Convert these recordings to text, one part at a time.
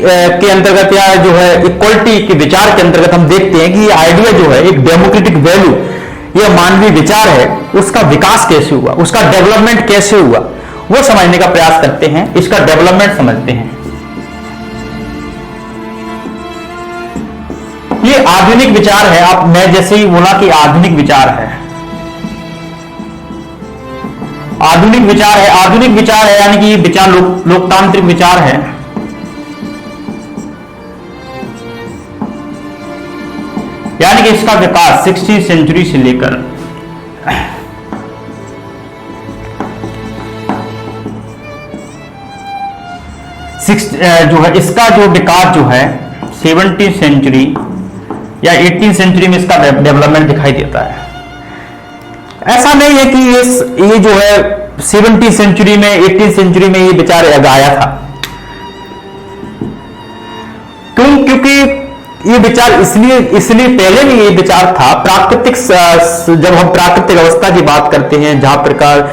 के अंतर्गत या जो है इक्वलिटी के विचार के अंतर्गत हम देखते हैं कि ये आइडिया जो है एक डेमोक्रेटिक वैल्यू, यह मानवीय विचार है, उसका विकास कैसे हुआ, उसका डेवलपमेंट कैसे हुआ, वो समझने का प्रयास करते हैं, इसका डेवलपमेंट समझते हैं। ये आधुनिक विचार है। आप मैं जैसे ही बोला कि आधुनिक विचार है, आधुनिक विचार है, आधुनिक विचार है यानी कि ये विचार लोकतांत्रिक विचार है। यानी कि इसका विकास 16वीं सेंचुरी से लेकर जो है इसका जो विकास जो है 17वीं सेंचुरी या 18वीं सेंचुरी में इसका डेवलपमेंट दिखाई देता है। ऐसा नहीं है कि ये जो है 17वीं सेंचुरी में 18वीं सेंचुरी में ये विचार आया था। क्योंकि ये विचार इसलिए पहले भी ये विचार था। प्राकृतिक, जब हम प्राकृतिक अवस्था की बात करते हैं, जहां प्रकार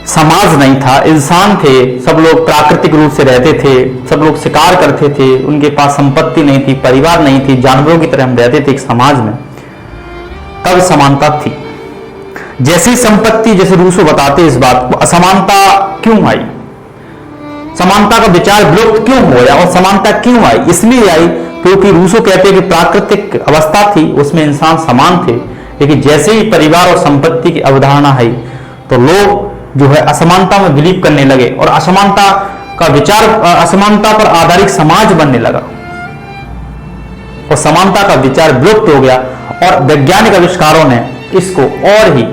समाज नहीं था, इंसान थे, सब लोग प्राकृतिक रूप से रहते थे, सब लोग शिकार करते थे, उनके पास संपत्ति नहीं थी, परिवार नहीं थी, जानवरों की तरह हम रहते थे एक समाज में, तब समानता थी। जैसी संपत्ति, जैसे रूसो बताते इस बात को, असमानता क्यों आई, समानता का विचार विलुप्त क्यों हो गया और समानता क्यों आई? इसलिए आई क्योंकि रूसो कहते हैं कि प्राकृतिक अवस्था थी, उसमें इंसान समान थे, लेकिन जैसे ही परिवार और संपत्ति की अवधारणा आई तो लोग जो है असमानता में बिलीव करने लगे और असमानता का विचार, असमानता पर आधारित समाज बनने लगा और समानता का विचार विलुप्त हो गया। और वैज्ञानिक आविष्कारों ने इसको और ही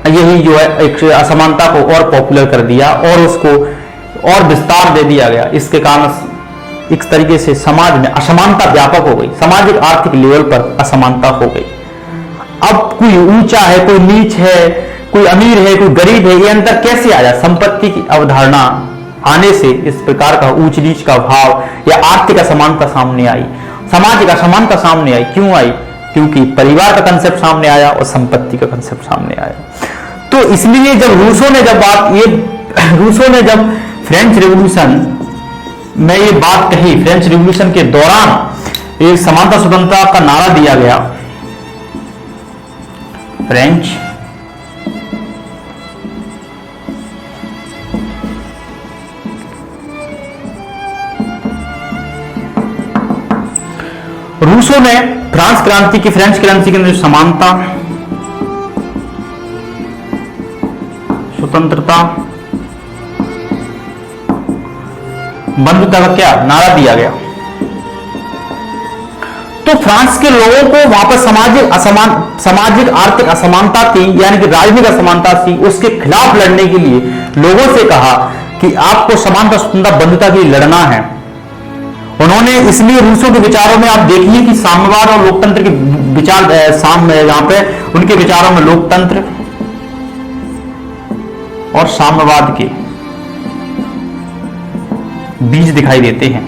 यही जो है एक असमानता को और पॉपुलर कर दिया और उसको और विस्तार दे दिया गया। इसके कारण एक तरीके से समाज में असमानता व्यापक हो गई, सामाजिक आर्थिक लेवल पर असमानता हो गई। अब कोई ऊंचा है, कोई नीच है, कोई अमीर है, कोई गरीब है, ये अंतर कैसे आया? संपत्ति की अवधारणा आने से इस प्रकार का ऊंच नीच का भाव या आर्थिक असमानता सामने आई, सामाजिक असमानता सामने आई। क्यों आई? क्योंकि परिवार का कंसेप्ट सामने आया और संपत्ति का कंसेप्ट सामने आया। तो इसलिए जब रूसो ने जब फ्रेंच रिवॉल्यूशन में ये बात कही, फ्रेंच रिवॉल्यूशन के दौरान एक समानता स्वतंत्रता का नारा दिया गया, फ्रेंच रूसो ने फ्रांस क्रांति की, फ्रेंच क्रांति के अंदर समानता, स्वतंत्रता, बंधुता का क्या नारा दिया गया, तो फ्रांस के लोगों को वहां पर सामाजिक आर्थिक असमानता थी, यानी कि राजनीतिक असमानता थी, उसके खिलाफ लड़ने के लिए लोगों से कहा कि आपको समानता, स्वतंत्रता, बंधुता के लिए लड़ना है। उन्होंने इसलिए रूसों के विचारों में आप देखिए कि साम्यवाद और लोकतंत्र के विचार, यहां पे उनके विचारों में लोकतंत्र और साम्यवाद के बीज दिखाई देते हैं।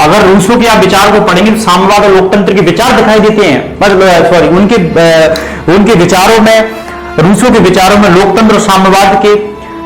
अगर रूसों के आप विचार को पढ़ेंगे तो साम्यवाद और लोकतंत्र के विचार दिखाई देते हैं। सॉरी, उनके विचारों में, रूसों के विचारों में लोकतंत्र और साम्यवाद के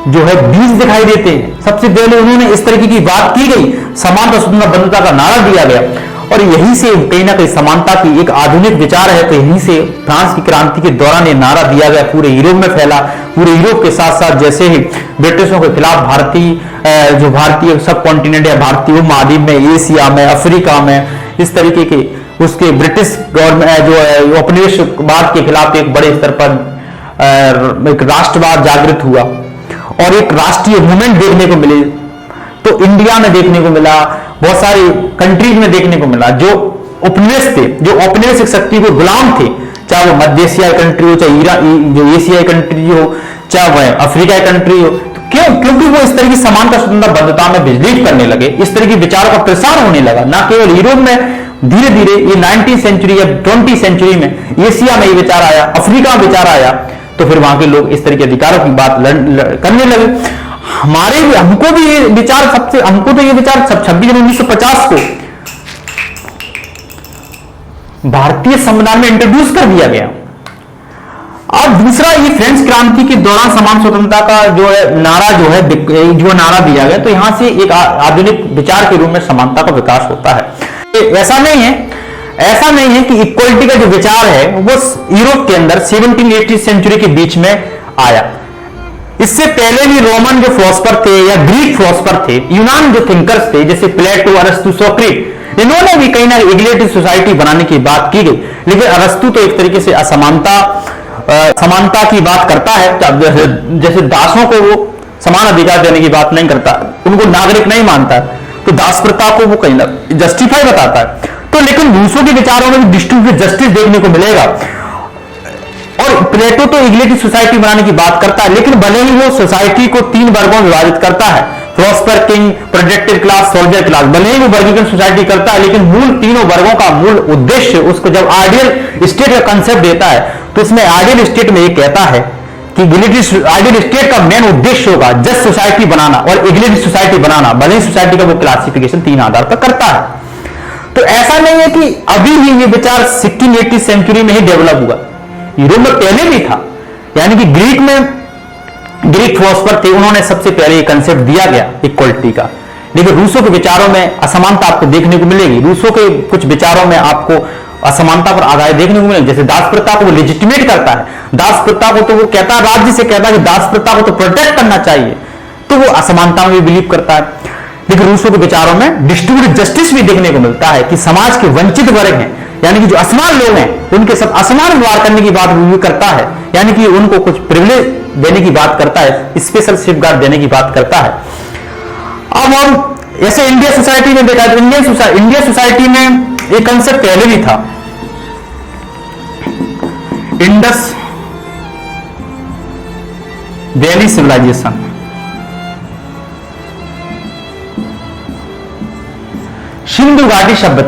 जो है बीज दिखाई देते हैं। सबसे पहले उन्होंने इस तरीके की बात की गई, समानता, स्वतंत्रता, बंधुता का नारा दिया गया और यहीं से कहीं ना कहीं समानता की एक आधुनिक विचार है। तो यहीं से फ्रांस की क्रांति के दौरान ये नारा दिया गया, पूरे यूरोप में फैला। पूरे यूरोप के साथ साथ जैसे ही ब्रिटिशों के खिलाफ भारतीय सब कॉन्टिनेंट या भारतीय उपमहाद्वीप में, एशिया में, अफ्रीका में, इस तरीके के उसके ब्रिटिश गवर्नमेंट जो है उपनिवेशवाद के खिलाफ एक बड़े स्तर पर एक राष्ट्रवाद जागृत हुआ और एक राष्ट्रीय मूवमेंट देखने को मिले। तो इंडिया में देखने को मिला, बहुत सारी कंट्रीज में देखने को मिला जो उपनिवेश थे, जो औपनिवेशिक शक्ति को गुलाम थे, चाहे वो मध्य एशियाई कंट्री हो, चाहे जो एशियाई कंट्री हो, चाहे वह अफ्रीका कंट्री हो। तो क्यों? क्योंकि वो इस तरह की समानता, स्वतंत्रता, बंधुता में बिलीव करने लगे, इस तरह के विचारों का प्रसार होने लगा। ना केवल यूरोप में, धीरे धीरे ये 19वीं सेंचुरी या 20वीं सेंचुरी में एशिया में ये विचार आया, अफ्रीका में विचार आया, तो फिर वहां के लोग इस तरह के अधिकारों की बात करने लगे। हमको भी ये विचार हमको तो ये विचार 26 जनवरी 1950 को भारतीय संविधान में इंट्रोड्यूस कर दिया गया। और दूसरा, ये फ्रेंच क्रांति के दौरान समान स्वतंत्रता का जो है नारा जो नारा दिया गया, तो यहां से एक आधुनिक विचार के रूप में समानता का विकास होता है। ऐसा नहीं है कि इक्वलिटी का जो विचार है वो यूरोप के अंदर 17वीं सेंचुरी के बीच में आया। इससे पहले भी रोमन जो फिलोसफर थे या ग्रीक फिलोसफर थे, यूनान जो थिंकर्स थे जैसे प्लेटो, अरस्तु, सोक्रेट, इन्होंने भी कहीं ना इक्वलिटी सोसाइटी बनाने की बात की गई। लेकिन अरस्तु तो एक तरीके से समानता की बात करता है, जैसे दासों को वो समान अधिकार देने की बात नहीं करता, उनको नागरिक नहीं मानता, तो दास प्रथा को वो कहीं ना जस्टिफाई बताता है। तो लेकिन रूसों के विचारों में डिस्ट्रीब्यूटिव जस्टिस देखने को मिलेगा। और प्लेटो तो इक्वलिटी सोसाइटी बनाने की बात करता है, लेकिन भले ही वो सोसाइटी को 3 वर्गों में विभाजित करता है, philosopher, king, productive class, soldier class, भले ही वो वर्गीकरण सोसाइटी करता है, लेकिन मूल तीनों वर्गों का मूल उद्देश्य, उसको जब आइडियल स्टेट का कंसेप्ट देता है, तो इसमें आइडियल स्टेट में ये कहता है कि आइडियल स्टेट का मेन उद्देश्य होगा जस्ट सोसाइटी बनाना और इक्वलिटी सोसाइटी बनाना, भले ही सोसाइटी का वो क्लासिफिकेशन 3 आधार पर करता है। तो ऐसा नहीं है कि अभी ही ये विचार 16वीं सेंचुरी में ही डेवलप हुआ, यूरोप में पहले भी था। यानी कि ग्रीक फिलोसफर थे, उन्होंने सबसे पहले ये कंसेप्ट दिया गया इक्वलिटी का। लेकिन रूसों के विचारों में असमानता आपको देखने को मिलेगी। रूसों के कुछ विचारों में आपको असमानता पर आधारित देखने को मिलेगी। जैसे दास प्रथा को वो लेजिटिमेट करता है, दास प्रथा को तो वो कहता है, राज्य से कहता है कि दास प्रथा को तो प्रोटेक्ट करना चाहिए, तो वो असमानता में भी बिलीव करता है। लेकिन रूसों के विचारों में डिस्ट्रीब्यूटिव जस्टिस भी देखने को मिलता है कि समाज के वंचित वर्ग हैं, यानी कि जो असमान लोग हैं, उनके सब असमान व्यवहार करने की बात भी करता है, यानी कि उनको कुछ प्रिविलेज देने की बात करता है, स्पेशल सेफगार्ड देने की बात करता है। अब हम ऐसे इंडिया सोसाइटी में देखा, इंडिया सोसाइटी में एक कंसेप्ट पहले भी था, इंडस वैली सिविलाइजेशन। सिंधु घाटी सभ्यता